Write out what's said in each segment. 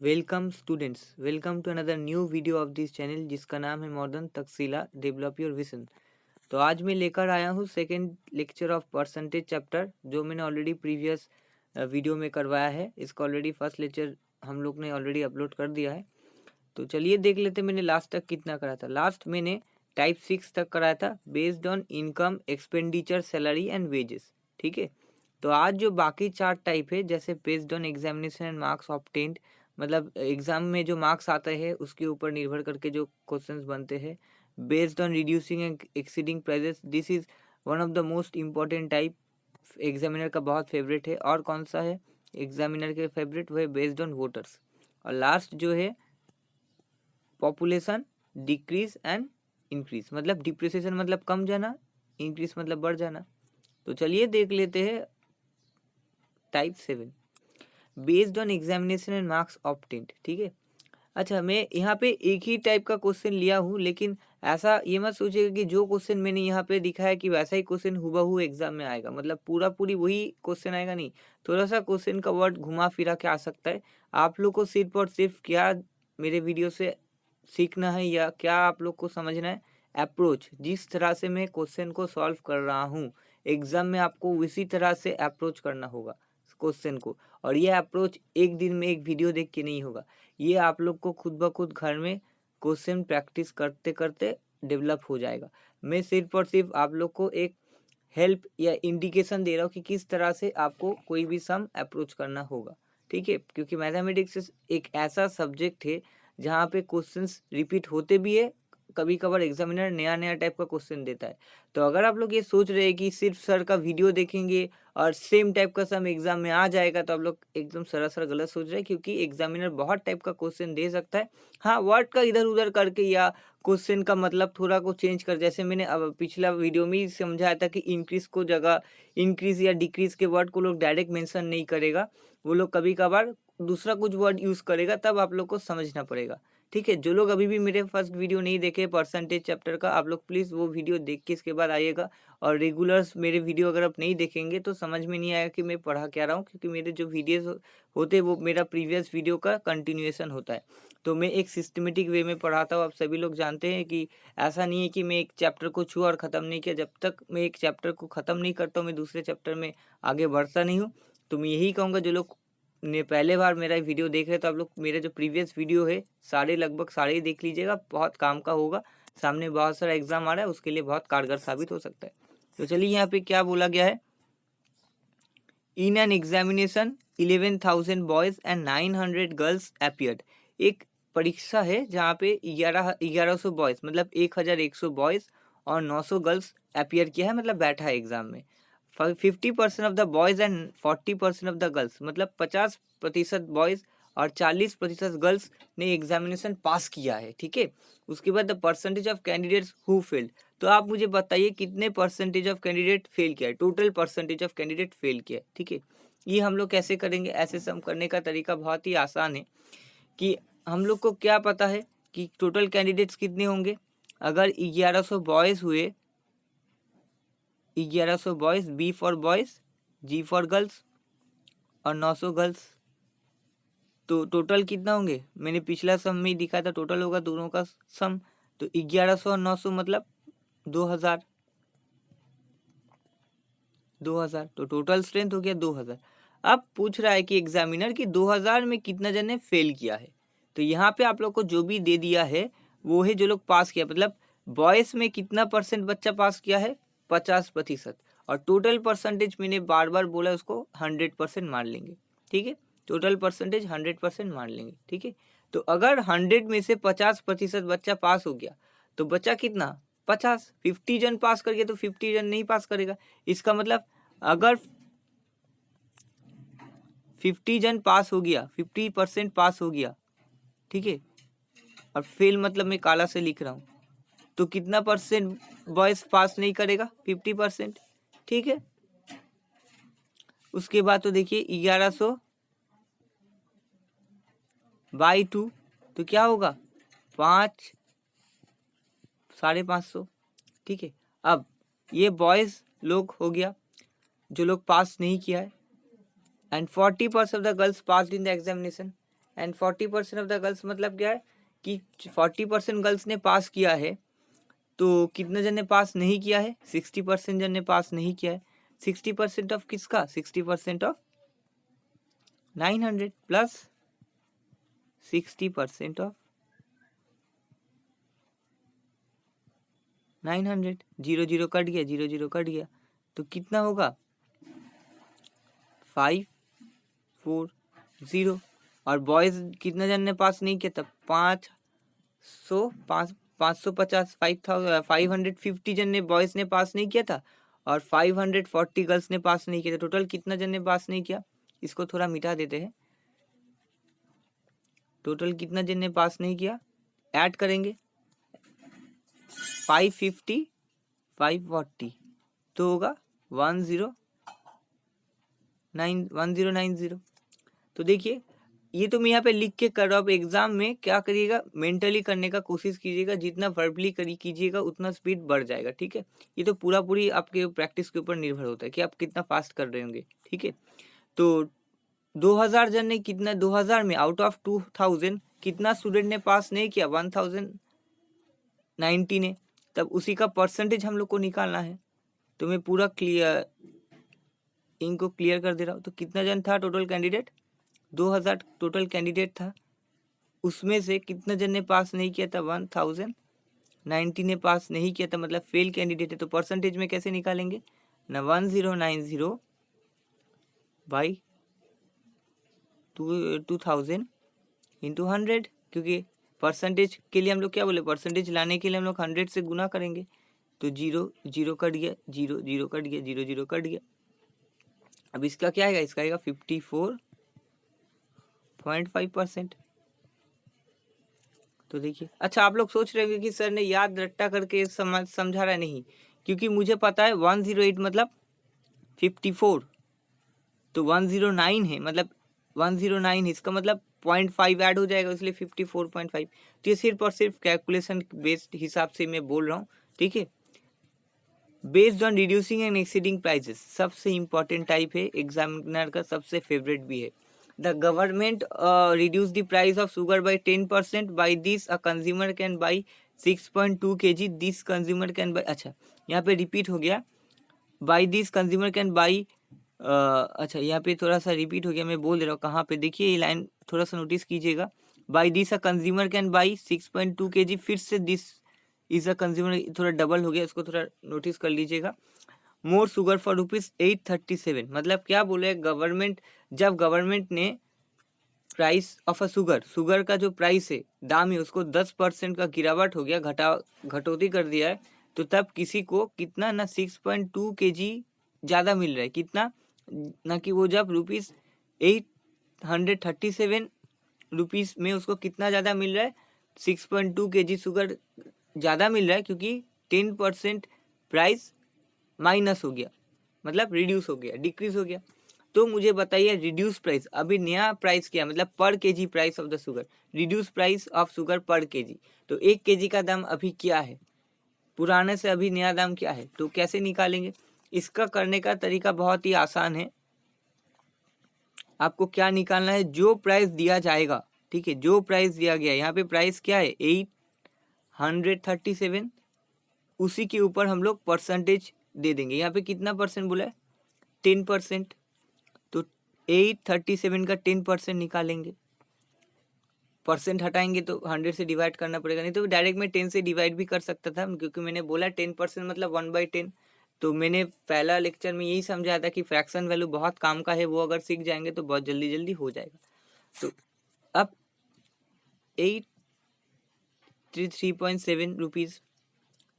Welcome students, welcome to another new video of this channel जिसका नाम है modern Taxila develop your vision. तो आज मैं लेकर आया हूँ second lecture of percentage chapter, जो मैंने ऑलरेडी प्रीवियस वीडियो में करवाया है। इसका ऑलरेडी फर्स्ट लेक्चर हम लोग ने ऑलरेडी अपलोड कर दिया है। तो चलिए देख लेते मैंने लास्ट तक कितना करा था। लास्ट मैंने टाइप 6 तक कराया था, based on income, expenditure, salary and wages. ठीक है। तो आज जो बाकी 4 टाइप है, जैसे based on examination and marks obtained, मतलब एग्जाम में जो मार्क्स आते हैं उसके ऊपर निर्भर करके जो क्वेश्चंस बनते हैं। Based on reducing and exceeding prices, this is one of the most important type, examiner का बहुत फेवरेट है। और कौन सा है एग्जामिनर के फेवरेट? वो है बेस्ड ऑन वोटर्स। और लास्ट जो है पॉपुलेशन डिक्रीज एंड इंक्रीज, मतलब डिप्रिसिएशन मतलब कम जाना, इंक्रीज मतलब बढ़ जाना। तो चलिए देख लेते हैं type 7, based on examination and marks obtained. ठीक है। अच्छा, मैं यहाँ पे एक ही टाइप का क्वेश्चन लिया हूँ, लेकिन ऐसा ये मत सोचिएगा कि जो क्वेश्चन मैंने यहाँ पे दिखाया कि वैसा ही क्वेश्चन हुबहू एग्जाम में आएगा, मतलब पूरा पूरी वही क्वेश्चन आएगा, नहीं। थोड़ा सा क्वेश्चन का वर्ड घुमा फिरा के आ सकता है। आप लोग को सिर्फ और सिर्फ क्या मेरे वीडियो से सीखना है या क्या आप लोग को समझना है? अप्रोच, जिस तरह से मैं क्वेश्चन को सॉल्व कर रहा हूँ एग्जाम में, आपको उसी तरह से अप्रोच करना होगा क्वेश्चन को। और ये अप्रोच एक दिन में एक वीडियो देख के नहीं होगा, ये आप लोग को खुद ब खुद घर में क्वेश्चन प्रैक्टिस करते करते डेवलप हो जाएगा। मैं सिर्फ और सिर्फ आप लोग को एक हेल्प या इंडिकेशन दे रहा हूँ कि किस तरह से आपको कोई भी सम अप्रोच करना होगा। ठीक है, क्योंकि मैथमेटिक्स एक ऐसा सब्जेक्ट है जहाँ पे क्वेश्चंस रिपीट होते भी है, कभी कभार एग्जामिनर नया नया टाइप का क्वेश्चन देता है। तो अगर आप लोग ये सोच रहे हैं कि सिर्फ सर का वीडियो देखेंगे और सेम टाइप का सम एग्जाम में आ जाएगा, तो आप लोग एकदम सरासर गलत सोच रहे हैं, क्योंकि एग्जामिनर बहुत टाइप का क्वेश्चन दे सकता है। हाँ, वर्ड का इधर उधर करके या क्वेश्चन का मतलब थोड़ा को चेंज कर, जैसे मैंने अब पिछला वीडियो में ही समझाया था कि इंक्रीज को जगह इंक्रीज या डिक्रीज के वर्ड को लोग डायरेक्ट मेंशन नहीं करेगा, वो लोग कभी कभार दूसरा कुछ वर्ड यूज करेगा, तब आप लोग को समझना पड़ेगा। ठीक है। जो लोग अभी भी मेरे फर्स्ट वीडियो नहीं देखे परसेंटेज चैप्टर का, आप लोग प्लीज वो वीडियो देख के इसके बाद आइएगा। और रेगुलर्स मेरे वीडियो अगर आप नहीं देखेंगे तो समझ में नहीं आएगा कि मैं पढ़ा क्या रहा हूँ, क्योंकि मेरे जो वीडियोस होते हैं वो मेरा प्रीवियस वीडियो का कंटिन्यूएशन होता है। तो मैं एक सिस्टमेटिक वे में पढ़ाता हूँ। आप सभी लोग जानते हैं कि ऐसा नहीं है कि मैं एक चैप्टर को छुआ और ख़त्म नहीं किया। जब तक मैं एक चैप्टर को ख़त्म नहीं करता हूँ, मैं दूसरे चैप्टर में आगे बढ़ता नहीं हूँ। तो मैं यही कहूँगा, जो लोग ने पहले बार मेरा वीडियो देख रहे हैं, तो आप लोग मेरे जो प्रीवियस वीडियो है सारे लगभग सारे ही देख लीजिएगा, बहुत काम का होगा। सामने बहुत सारा एग्जाम आ रहा है, उसके लिए बहुत कारगर साबित हो सकता है। तो चलिए यहाँ पे क्या बोला गया है। In an examination 11,000 boys and 900 girls appeared. एक परीक्षा है जहाँ पे 1100 बॉयज, मतलब 1100 बॉयज और 900 गर्ल्स अपीयर किया है, मतलब बैठा है एग्जाम में। 50% of the boys and 40% of the girls, मतलब 50% बॉयज और 40% गर्ल्स ने एग्जामिनेशन पास किया है। ठीक है। उसके बाद the percentage of candidates who failed. तो आप मुझे बताइए कितने परसेंटेज ऑफ कैंडिडेट फेल किया है, total percentage of candidate fail किया है। ठीक है। ये हम लोग कैसे करेंगे? ऐसे सम करने का तरीका बहुत ही आसान है कि हम लोग को क्या पता है कि टोटल कैंडिडेट्स कितने होंगे। अगर 1100 बॉयज हुए, 1100 boys, B for boys, G for girls और 900 गर्ल्स, तो टोटल कितना होंगे? मैंने पिछला सम में ही दिखाया था, टोटल होगा दोनों का सम। तो 1100 और 900 मतलब 2000, 2000, तो टोटल स्ट्रेंथ हो गया 2000। अब पूछ रहा है कि एग्जामिनर की 2000 में कितना जन ने फेल किया है। तो यहाँ पे आप लोग को जो भी दे दिया है वो है जो लोग पास किया, मतलब बॉयज में कितना परसेंट बच्चा पास किया है? 50%। और टोटल परसेंटेज मैंने बार बार बोला, उसको 100% मान लेंगे। ठीक है। टोटल परसेंटेज 100% मान लेंगे। ठीक है। तो अगर 100 में से 50% बच्चा पास हो गया, तो बच्चा कितना? 50। 50 जन पास कर गया तो 50 जन नहीं पास करेगा। इसका मतलब अगर 50 जन पास हो गया, 50% पास हो गया, ठीक है, और फेल मतलब मैं काला से लिख रहा हूँ, तो कितना परसेंट बॉयज पास नहीं करेगा? 50%। ठीक है। उसके बाद तो देखिए 1100 बाई 2, तो क्या होगा? 5, 550। ठीक है। अब ये बॉयज लोग हो गया जो लोग पास नहीं किया है, and 40% of the girls pass in the examination. And 40% of the girls मतलब क्या है कि 40% गर्ल्स ने पास किया है, तो कितने जन ने पास नहीं किया है? 60% जन ने पास नहीं किया है। 60% ऑफ किसका? 60% ऑफ 900 प्लस 60% ऑफ 900, 0 0 कट गया, 0 0 कट गया, तो कितना होगा? 540। और बॉयज कितने जन ने पास नहीं किया था? 550, 550 जन ने बॉयज ने पास नहीं किया था और 540 गर्ल्स ने पास नहीं किया था। टोटल कितना जन ने पास नहीं किया? इसको थोड़ा मिटा देते हैं। टोटल कितना जन ने पास नहीं किया? ऐड करेंगे 550 540 तो होगा 1090। तो देखिए ये तो मैं यहाँ पे लिख के कर रहा हूँ। एग्जाम में क्या करिएगा, मेंटली करने का कोशिश कीजिएगा, जितना वर्बली कीजिएगा उतना स्पीड बढ़ जाएगा। ठीक है, ये तो पूरी आपके प्रैक्टिस के ऊपर निर्भर होता है कि आप कितना फास्ट कर रहे होंगे। ठीक है, तो 2000 जन ने कितना, 2000 में आउट ऑफ 2000 कितना स्टूडेंट ने पास नहीं किया? 1090 ने। तब उसी का परसेंटेज हम लोग को निकालना है। तो मैं पूरा इनको क्लियर कर दे रहा हूँ। तो कितना जन था टोटल कैंडिडेट? 2000 टोटल कैंडिडेट था, उसमें से कितना जन ने पास नहीं किया था? 1090 ने पास नहीं किया था, मतलब फेल कैंडिडेट है। तो परसेंटेज में कैसे निकालेंगे ना? 1090 बाई 2000 इंटू 100, क्योंकि परसेंटेज के लिए हम लोग क्या बोले, परसेंटेज लाने के लिए हम लोग 100 से गुना करेंगे। तो 0 0 कट गया, 0 0 कट गया, 0 0 कट गया। अब इसका क्या आएगा? इसका आएगा 54.5%। तो देखिए, अच्छा आप लोग सोच रहे होंगे कि सर ने याद रट्टा करके समझा रहा है। नहीं, क्योंकि मुझे पता है 108 मतलब 54, तो 109 है, मतलब 109 है, इसका मतलब 0.5 ऐड हो जाएगा, इसलिए 54.5। तो ये सिर्फ और सिर्फ कैलकुलेशन बेस्ड हिसाब से मैं बोल रहा हूँ। ठीक है, based on reducing and exceeding prices सबसे इंपॉर्टेंट टाइप है, एग्जामिनर का सबसे फेवरेट भी है। The government reduced the price of sugar by 10%. By this a consumer can buy 6.2 kg. This consumer can buy, अच्छा यहाँ पे रिपीट हो गया, by this consumer can buy, अच्छा यहाँ पे थोड़ा सा रिपीट हो गया, मैं बोल दे रहा हूँ कहाँ पे। देखिए ये लाइन थोड़ा सा नोटिस कीजिएगा। by this a consumer can buy 6.2 kg, फिर से this is a consumer, थोड़ा डबल हो गया, इसको थोड़ा नोटिस कर लीजिएगा। मोर शुगर फॉर ₹837, मतलब क्या बोले गवर्नमेंट, जब गवर्नमेंट ने प्राइस ऑफ अ शुगर का जो प्राइस है, दाम है, उसको 10% का गिरावट हो गया, घटौती कर दिया है, तो तब किसी को कितना ना 6.2 kg ज़्यादा मिल रहा है। कितना ना कि वो जब ₹837 में उसको कितना ज़्यादा मिल रहा है? 6.2 kg शुगर ज़्यादा मिल रहा है, क्योंकि 10% प्राइस माइनस हो गया, मतलब रिड्यूस हो गया, डिक्रीज हो गया। तो मुझे बताइए रिड्यूस प्राइस, अभी नया प्राइस क्या, मतलब पर KG price of the sugar, reduce price of sugar पर केजी। तो 1 केजी का दाम अभी क्या है, पुराने से अभी नया दाम क्या है, तो कैसे निकालेंगे? इसका करने का तरीका बहुत ही आसान है। आपको क्या निकालना है? जो प्राइस दिया जाएगा, ठीक है, जो प्राइस दिया गया, यहाँ पे प्राइस क्या है 837, उसी के ऊपर हम लोग परसेंटेज दे देंगे। यहाँ पे कितना परसेंट बोला है? 10%। तो 837 का 10% निकालेंगे, परसेंट हटाएंगे तो 100 से डिवाइड करना पड़ेगा, नहीं तो डायरेक्ट मैं 10 से डिवाइड भी कर सकता था, क्योंकि मैंने बोला 10% मतलब 1/10। तो मैंने पहला लेक्चर में यही समझाया था कि फ्रैक्शन वैल्यू बहुत काम का है, वो अगर सीख जाएंगे तो बहुत जल्दी जल्दी हो जाएगा। तो अब 833.7 रुपीज़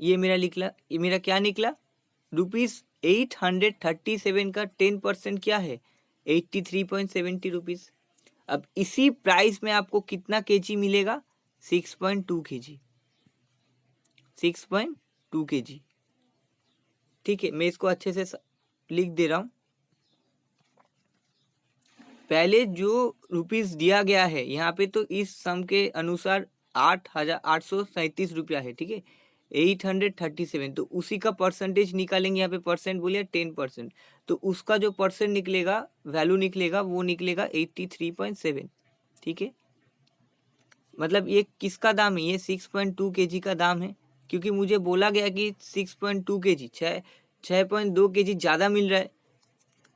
ये मेरा निकला, ये मेरा क्या निकला? ₹837 का 10% क्या है? 83.70 रुपीज़। अब इसी प्राइस में आपको कितना केजी मिलेगा? 6.2 केजी, 6.2 केजी। ठीक है, मैं इसको अच्छे से लिख दे रहा हूँ। पहले जो रुपीस दिया गया है यहाँ पे, तो इस सम के अनुसार 8,837 रुपया है। ठीक है, 837, तो उसी का परसेंटेज निकालेंगे। यहाँ पे परसेंट बोलिए 10%, तो उसका जो परसेंट निकलेगा, वैल्यू निकलेगा, वो निकलेगा 83.7। ठीक है, मतलब ये किसका दाम है, ये 6.2 kg का दाम है, क्योंकि मुझे बोला गया कि 6.2 kg 6.2 kg ज़्यादा मिल रहा है।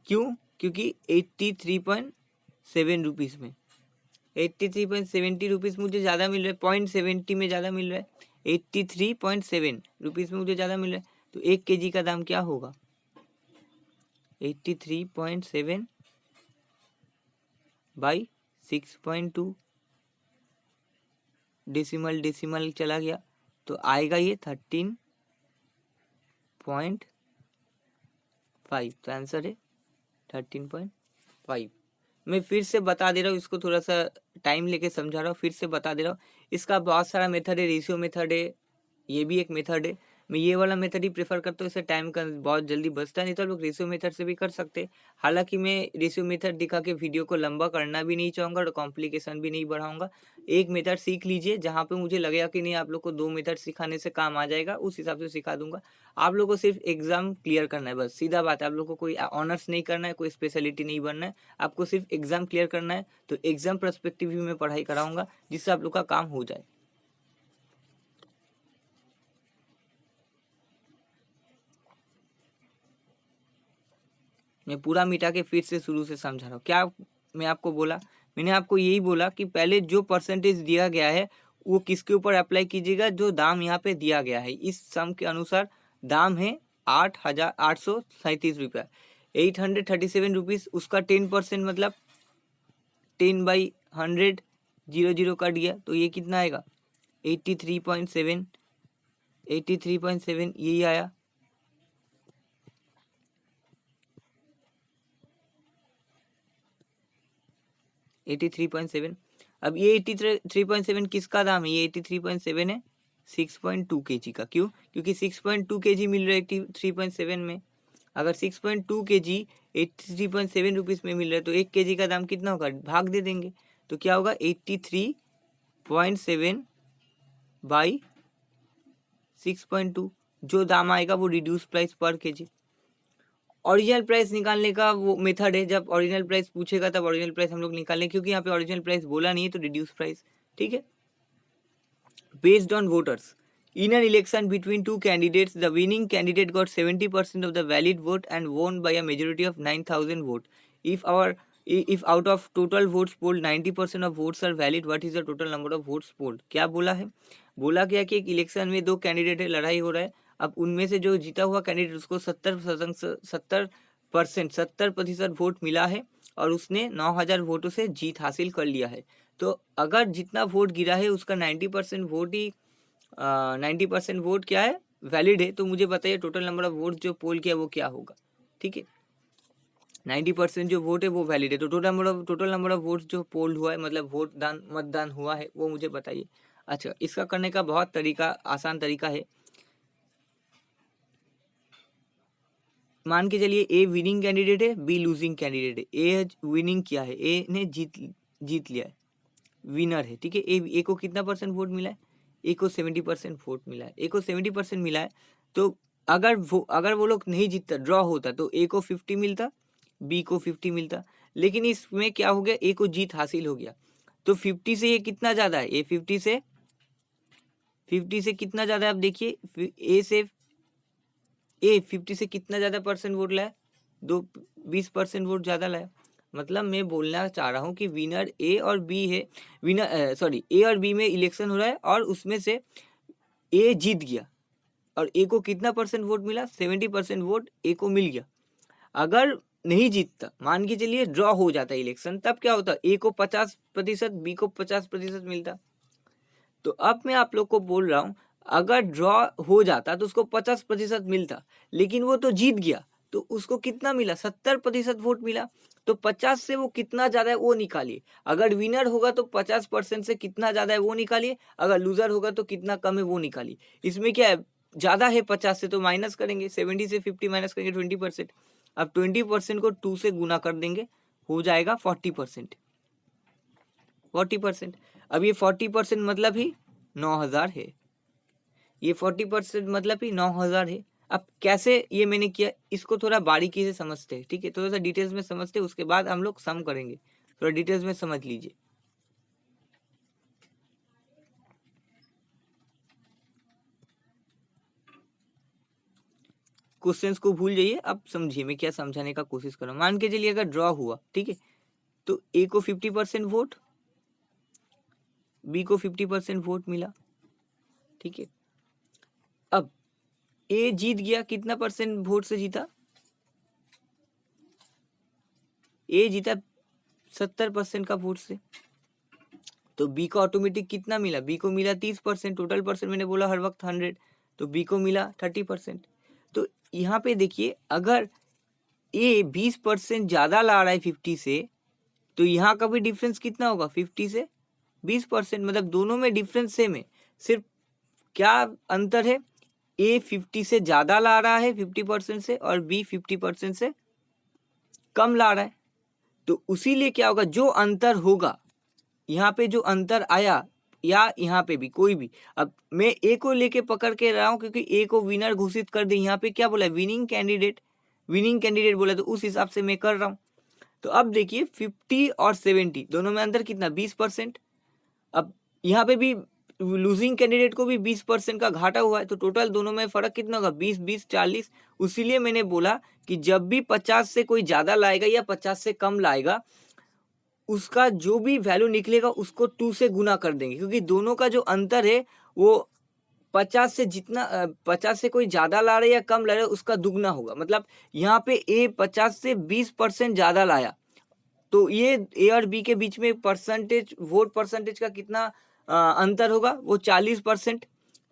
क्यों? क्योंकि 83.7 रुपीज़ में 83.70 रुपीज़ मुझे ज़्यादा मिल रहा है, 0.70 में ज़्यादा मिल रहा है, 83.7 रुपीज़ में मुझे ज़्यादा मिल रहा है। तो 1 kg का दाम क्या होगा, 83.7 बाई 6.2, डेसिमल चला गया तो आएगा ये 13.5। तो आंसर है 13.5। मैं फिर से बता दे रहा हूँ, इसको थोड़ा सा टाइम लेके समझा रहा हूँ, फिर से बता दे रहा हूँ। इसका बहुत सारा मेथड है, रेशियो मेथड है, ये भी एक मेथड है। मैं ये वाला मेथड ही प्रेफर करता हूँ, इससे टाइम का बहुत जल्दी बचता है। नहीं तो लोग रेशियो मेथड से भी कर सकते हैं। हालांकि मैं रेशियो मेथड दिखा के वीडियो को लंबा करना भी नहीं चाहूँगा और कॉम्प्लिकेशन भी नहीं बढ़ाऊंगा। एक मेथड सीख लीजिए, जहाँ पे मुझे लगेगा कि नहीं आप लोग को 2 मेथड सिखाने से काम आ जाएगा, उस हिसाब से सिखा दूंगा। आप लोग को सिर्फ एग्जाम क्लियर करना है, बस सीधा बात है। आप लोग को कोई ऑनर्स नहीं करना है, कोई स्पेशलिटी नहीं बनना है, आपको सिर्फ एग्जाम क्लियर करना है। तो एग्जाम पर्सपेक्टिव भी मैं पढ़ाई कराऊंगा, जिससे आप लोग का काम हो जाए। मैं पूरा मिटा के फिर से शुरू से समझा रहा हूँ। क्या मैं आपको बोला, मैंने आपको यही बोला कि पहले जो परसेंटेज दिया गया है वो किसके ऊपर अप्लाई कीजिएगा, जो दाम यहाँ पे दिया गया है। इस सम के अनुसार दाम है 8,837 रुपया, 837 रुपीज़। उसका 10% मतलब 10/100, 0 कट गया तो ये कितना आएगा, 83.7, 83.7 यही आया। 83.7। अब ये 83.7 किसका दाम है, ये 83.7 है 6.2 kg का। क्यों? क्योंकि 6.2 kg मिल रहा है 83.7 में। अगर 6.2 kg 83.7 रुपीज़ में मिल रहा है तो 1 kg का दाम कितना होगा, भाग दे देंगे तो क्या होगा, 83.7 बाई 6.2। जो दाम आएगा वो रिड्यूस प्राइस पर kg। ओरिजिनल प्राइस निकालने का वो मेथड है, जब ओरिजिनल प्राइस पूछेगा तब ओरिजिनल प्राइस हम लोग निकालें, क्योंकि यहाँ पे ओरिजिनल प्राइस बोला नहीं है तो रिड्यूस प्राइस। ठीक है। Based on voters in an election between two candidates, the winning candidate got 70% of the valid vote and won by a majority of 9,000 votes. If out of total votes polled 90% of votes are valid, what is the total number of votes polled? क्या बोला है, बोला गया कि एक election में 2 candidate है, लड़ाई हो रहा है। अब उनमें से जो जीता हुआ कैंडिडेट उसको 70% वोट मिला है और उसने 9,000 वोटों से जीत हासिल कर लिया है। तो अगर जितना वोट गिरा है उसका 90% वोट ही 90% वोट क्या है, वैलिड है, तो मुझे बताइए टोटल नंबर ऑफ वोट जो पोल किया वो क्या होगा। ठीक है, 90% जो वोट है वो वैलिड है, तो टोटल नंबर ऑफ वोट जो पोल हुआ है, मतलब मतदान हुआ है, वो मुझे बताइए। अच्छा, इसका करने का बहुत तरीका, आसान तरीका है। मान के चलिए ए विनिंग कैंडिडेट है, बी लूजिंग कैंडिडेट है। ए विनिंग किया है, ए ने जीत लिया है, विनर है। ठीक है, ए को कितना परसेंट वोट मिला है, ए को 70% वोट मिला है, ए को 70% मिला है। तो अगर वो लोग नहीं जीतता, ड्रॉ होता, तो ए को 50 मिलता, बी को 50 मिलता। लेकिन इसमें क्या हो गया, ए को जीत हासिल हो गया, तो 50 से ये कितना ज्यादा है, ए 50 से कितना ज्यादा है। आप देखिए ए 50 से कितना ज्यादा परसेंट वोट लाया, 20% वोट ज्यादा लाया। मतलब मैं बोलना चाह रहा हूँ कि विनर ए और बी है, ए और बी में इलेक्शन हो रहा है और उसमें से ए जीत गया और ए को कितना परसेंट वोट मिला, 70% वोट ए को मिल गया। अगर नहीं जीतता, मान के चलिए ड्रॉ हो जाता इलेक्शन, तब क्या होता, ए को 50%, बी को 50% मिलता। तो अब मैं आप लोग को बोल रहा हूँ, अगर ड्रॉ हो जाता तो उसको 50% मिलता, लेकिन वो तो जीत गया, तो उसको कितना मिला, 70% वोट मिला। तो 50 से वो कितना ज्यादा है वो निकालिए। अगर विनर होगा तो 50% से कितना ज्यादा है वो निकालिए, अगर लूजर होगा तो कितना कम है वो निकालिए। इसमें क्या है, ज्यादा है 50 से तो माइनस करेंगे, 70 से 50 माइनस करेंगे 20%। अब 20% को 2 से गुना कर देंगे, हो जाएगा 40%। 40%। अब ये 40% मतलब ही 9,000 है, ये 40% मतलब ही 9,000 है। अब कैसे ये मैंने किया, इसको थोड़ा बारीकी से समझते हैं। ठीक है, थोड़ा सा डिटेल्स में समझते हैं, उसके बाद हम लोग सम करेंगे। थोड़ा डिटेल्स में समझ लीजिए। क्वेश्चंस को भूल जाइए, अब समझिए मैं क्या समझाने का कोशिश कर रहा हूँ। मान के चलिए अगर ड्रॉ हुआ, ठीक है, तो ए को 50% वोट, बी को 50% वोट मिला, ठीक है। अब ए जीत गया, कितना परसेंट वोट से जीता? ए जीता 70% का वोट से। तो बी को ऑटोमेटिक कितना मिला? बी को मिला 30%। टोटल परसेंट मैंने बोला हर वक्त 100, तो बी को मिला 30%। तो यहाँ पे देखिए, अगर ए 20% ज्यादा ला रहा है 50 से, तो यहाँ का भी डिफरेंस कितना होगा? 50 से 20%, मतलब दोनों में डिफरेंस सेम है। सिर्फ क्या अंतर है? ए 50 से ज्यादा ला रहा है 50% से, और बी 50% से कम ला रहा है। तो उसीलिए क्या होगा, जो अंतर होगा, यहाँ पे जो अंतर आया, या यहाँ पे भी कोई भी, अब मैं ए को लेके पकड़ के रहा हूँ क्योंकि ए को विनर घोषित कर दे। यहाँ पे क्या बोला? विनिंग कैंडिडेट बोला, तो उस हिसाब से मैं कर रहा हूँ। तो अब देखिए 50 और 70 दोनों में अंतर कितना? 20%। अब यहाँ पे भी लूजिंग कैंडिडेट को भी 20% का घाटा हुआ है, तो टोटल दोनों में फर्क कितना होगा? 20-20 40। उसीलिए मैंने बोला कि जब भी 50 से कोई ज्यादा लाएगा या 50 से कम लाएगा, उसका जो भी वैल्यू निकलेगा उसको 2 से गुना कर देंगे, क्योंकि दोनों का जो अंतर है वो 50 से जितना 50 से कोई ज्यादा ला रहा है या कम ला रहा है उसका दुगना होगा। मतलब यहाँ पे ए 50 से 20% ज्यादा लाया, तो ये ए और बी के बीच में वोट परसेंटेज का कितना अंतर होगा? वो 40%,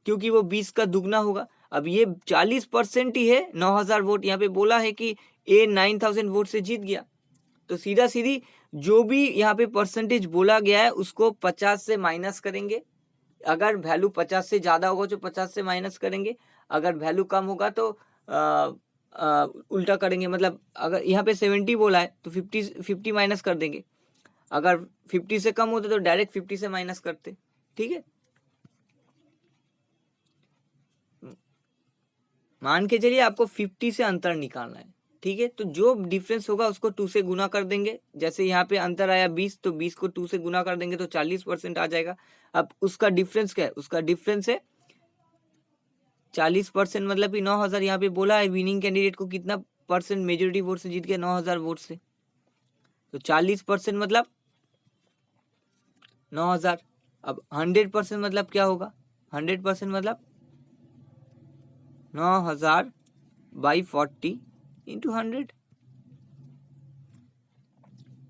क्योंकि वो 20 का दुगना होगा। अब ये 40% ही है, 9000 वोट। यहाँ पे बोला है कि ए 9000 वोट से जीत गया, तो सीधा सीधी जो भी यहाँ पे परसेंटेज बोला गया है उसको 50 से माइनस करेंगे। अगर वैल्यू 50 से ज्यादा होगा तो 50 से माइनस करेंगे, अगर वैल्यू कम होगा तो उल्टा करेंगे। मतलब अगर यहाँ पे 70 बोला है तो 50 माइनस कर देंगे, अगर 50 से कम होते तो डायरेक्ट 50 से माइनस करते, ठीक है। मान के चलिए आपको 50 से अंतर निकालना है, ठीक है, तो जो डिफरेंस होगा उसको 2 से गुना कर देंगे। जैसे यहाँ पे अंतर आया 20, तो 20 को 2 से गुना कर देंगे तो 40% आ जाएगा। अब उसका डिफरेंस क्या है? उसका डिफरेंस है 40%, मतलब कि 9000। यहाँ पे बोला है विनिंग कैंडिडेट को कितना परसेंट मेजोरिटी वोट से जीत गया? 9000 वोट से। तो 40% मतलब 9000। अब 100% मतलब क्या होगा? 100% मतलब 9000 बाई 40 इंटू 100।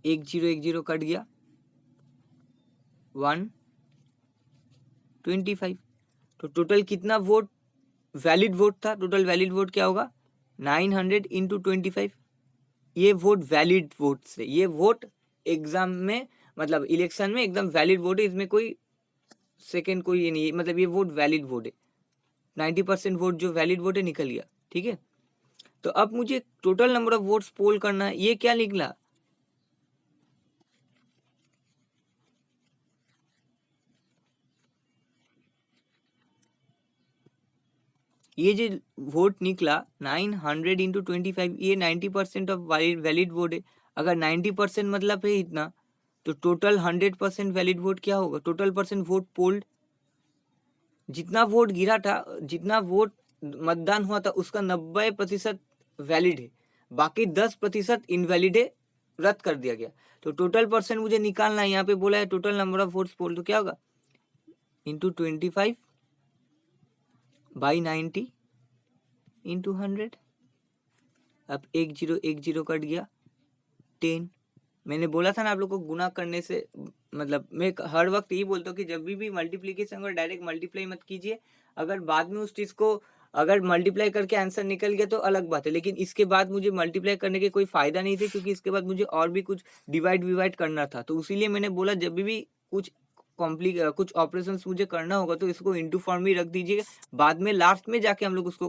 10 कट गया, 125। तो टोटल कितना वोट वैलिड वोट था? टोटल वैलिड वोट क्या होगा? 900 इंटू 25। ये वोट वैलिड वोट से, ये वोट एग्जाम में, मतलब इलेक्शन में एकदम वैलिड वोट है, इसमें कोई सेकेंड कोई ये नहीं है, मतलब ये वोट वैलिड वोट है। 90% वोट जो वैलिड वोट है निकल गया, ठीक है। तो अब मुझे टोटल नंबर ऑफ वोट्स पोल करना है। ये क्या निकला? ये जो वोट निकला 900 इंटू 25, ये 90% ऑफ वैलिड वोट है। अगर 90% मतलब है इतना, तो टोटल 100% वैलिड वोट क्या होगा? टोटल परसेंट वोट पोल्ड, जितना वोट गिरा था, जितना वोट मतदान हुआ था उसका 90% वैलिड है, बाकी 10% इनवैलिड है, रद्द कर दिया गया। तो टोटल परसेंट मुझे निकालना है। यहाँ पे बोला है टोटल नंबर ऑफ वोट्स पोल, तो क्या होगा? Into 25 by 90 into 100। अब 10 कट गया, 10। मैंने बोला था ना आप लोग को गुना करने से, मतलब मैं हर वक्त यही बोलता हूँ कि जब भी मल्टीप्लीकेशन को डायरेक्ट मल्टीप्लाई मत कीजिए। अगर बाद में उस चीज को अगर मल्टीप्लाई करके आंसर निकल गया तो अलग बात है, लेकिन इसके बाद मुझे मल्टीप्लाई करने के कोई फायदा नहीं थे, क्योंकि इसके बाद मुझे और भी कुछ डिवाइड करना था। तो इसीलिए मैंने बोला जब भी कुछ ऑपरेशंस मुझे करना होगा तो इसको इंटू फॉर्म में रख दीजिएगा, बाद में लास्ट में जाके हम लोग उसको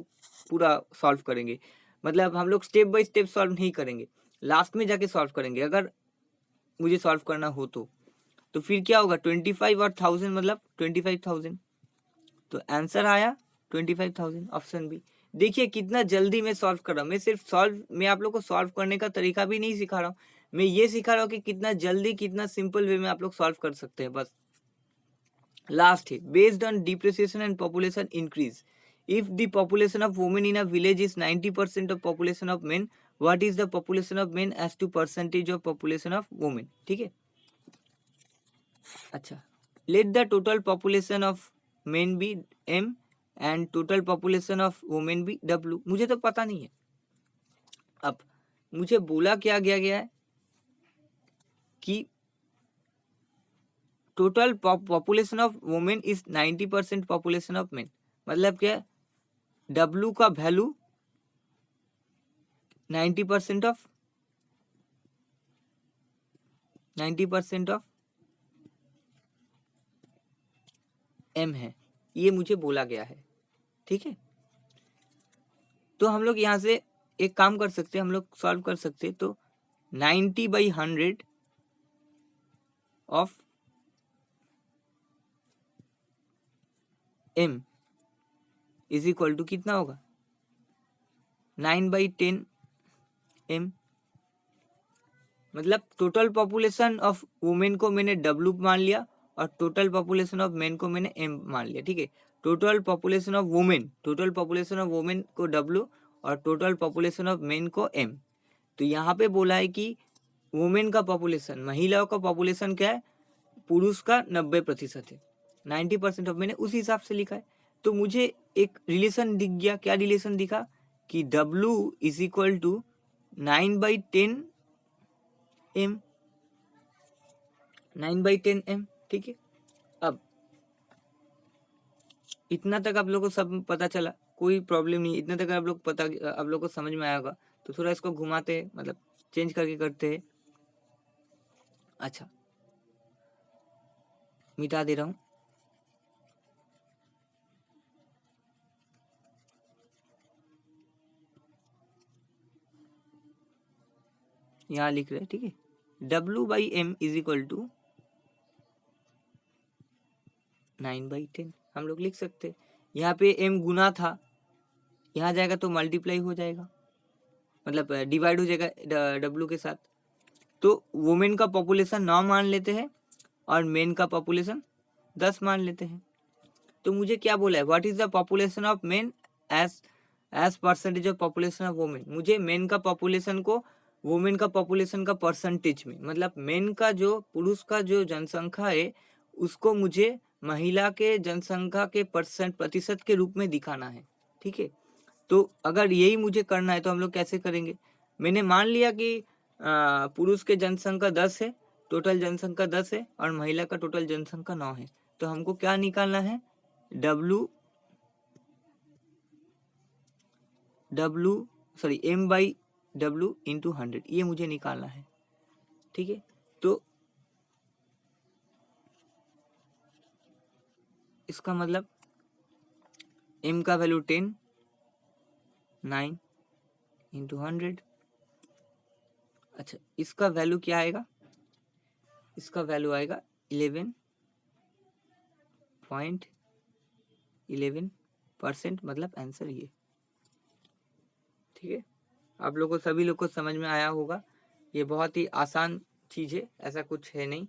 पूरा सॉल्व करेंगे। मतलब हम लोग स्टेप बाय स्टेप सॉल्व नहीं करेंगे, लास्ट में जाके सॉल्व करेंगे अगर मुझे सॉल्व करना हो तो फिर क्या होगा? 25 और 1000 मतलब 25000। तो आंसर आया 25000, ऑप्शन बी। देखिए कितना जल्दी मैं सॉल्व कर रहा हूँ। मैं आप लोग को सॉल्व करने का तरीका भी नहीं सिखा रहा हूँ, मैं ये सिखा रहा हूँ कि कितना जल्दी, कितना सिंपल वे में आप लोग सॉल्व कर सकते हैं। बस लास्ट है, based on depreciation and population increase. If the population of women in a village is 90% of population of men, what is the population of men as to percentage of population of women? ठीक है. अच्छा, let the total population of men be m and total population of women be w. मुझे तो पता नहीं है. अब मुझे बोला क्या गया है कि total population of women is 90% population of main. मतलब क्या, W का वैल्यू 90% ऑफ M है, ये मुझे बोला गया है. ठीक है, तो हम लोग यहाँ से एक काम कर सकते हैं, हम लोग सॉल्व कर सकते हैं. तो 90/100 of M is equal to कितना होगा, 9/10 M. मतलब टोटल पॉपुलेशन ऑफ वुमेन को मैंने W मान लिया और टोटल पॉपुलेशन ऑफ मेन को मैंने M मान लिया. ठीक है, टोटल पॉपुलेशन ऑफ वुमेन को W और टोटल पॉपुलेशन ऑफ मेन को M. तो यहाँ पे बोला है कि वुमेन का पॉपुलेशन, महिलाओं का पॉपुलेशन क्या है, पुरुष का 90% है, 90% ऑफ मैंने उस हिसाब से लिखा है. तो मुझे एक रिलेशन दिख गया. क्या रिलेशन दिखा कि W is equal to 9/10 M, 9/10 M. ठीक है, अब इतना तक आप लोगों को सब पता चला, कोई प्रॉब्लम नहीं. इतना तक आप लोग को समझ में आया होगा. तो थोड़ा इसको घुमाते हैं, मतलब चेंज करके करते हैं. अच्छा, मिटा दे रहा हूं. यहाँ लिख रहे हैं. ठीक है, W/M इज इक्वल टू 9/10 हम लोग लिख सकते हैं. यहाँ पे M गुना था, यहाँ जाएगा तो मल्टीप्लाई हो जाएगा, मतलब डिवाइड हो जाएगा W के साथ. तो वुमेन का पॉपुलेशन 9 मान लेते हैं और मेन का पॉपुलेशन 10 मान लेते हैं. तो मुझे क्या बोला है, what is the population of men as percentage of population of women. मुझे मेन का पॉपुलेशन को वुमेन का पॉपुलेशन का परसेंटेज में, मतलब मेन का जो पुरुष का जो जनसंख्या है उसको मुझे महिला के जनसंख्या के प्रतिशत के रूप में दिखाना है. ठीक है, तो अगर यही मुझे करना है तो हम लोग कैसे करेंगे. मैंने मान लिया कि पुरुष के जनसंख्या 10 है, टोटल जनसंख्या 10 है और महिला का टोटल जनसंख्या 9 है. तो हमको क्या निकालना है, M/W इंटू 100, ये मुझे निकालना है. ठीक है, तो इसका मतलब M का वैल्यू 10, 9 इंटू 100. अच्छा, इसका वैल्यू क्या आएगा, इसका वैल्यू आएगा 11.11%, मतलब आंसर ये. ठीक है, आप लोगों को सभी लोग को समझ में आया होगा. ये बहुत ही आसान चीज़ है, ऐसा कुछ है नहीं.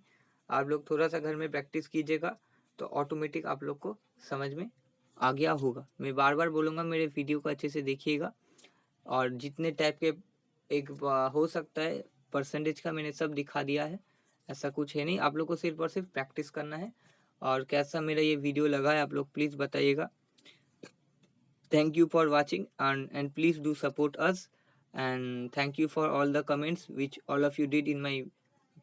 आप लोग थोड़ा सा घर में प्रैक्टिस कीजिएगा तो ऑटोमेटिक आप लोग को समझ में आ गया होगा. मैं बार बार बोलूँगा, मेरे वीडियो को अच्छे से देखिएगा और जितने टाइप के एक हो सकता है परसेंटेज का मैंने सब दिखा दिया है. ऐसा कुछ है नहीं, आप लोग को सिर्फ और सिर्फ प्रैक्टिस करना है. और कैसा मेरा ये वीडियो लगा है आप लोग प्लीज़ बताइएगा. Thank you for watching and please do support us, and thank you for all the comments which all of you did in my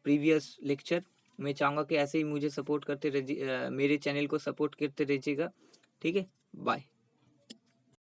previous lecture. मैं चाहूँगा कि ऐसे ही मुझे सपोर्ट करते रहिए, मेरे चैनल को सपोर्ट करते रहिएगा. ठीक है, बाय.